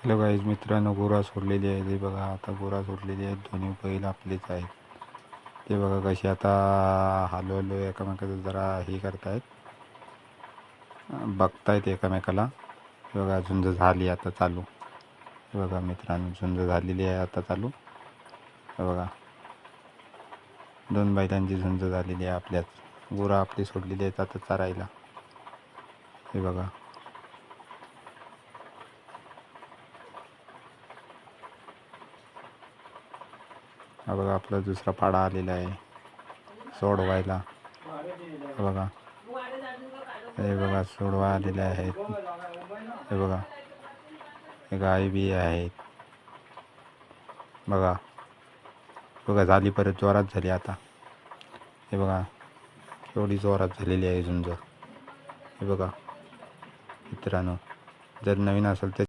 Hello guys मित्रांनो, गोरा सोडलेली आहे. ते बघा आता गोरा सोडलेली आहेत. दोन्ही बैल आपलेच आहेत. ते बघा कशी आता हलवलो एकामेकाचं जरा हे करतायत, बघतायत एकामेकाला. बघा झुंज झाली आता चालू. बघा मित्रांनो, झुंज झालेली आहे आता चालू. बघा दोन बैलांची झुंज झालेली आहे आपल्याच. गोरा आपली सोडलेली आहेत आता चरायला. हे बघा हा बघा आपला दुसरा पाडा आलेला आहे सोडवायला. बघा हे बघा सोडवा आलेले आहेत. हे बघा हे गाई बी आहेत. बघा बघा झाली परत, जोरात झाली आता. हे बघा केवढी जोरात झालेली आहे झुंज. हे बघा मित्रांनो, जर नवीन असेल तर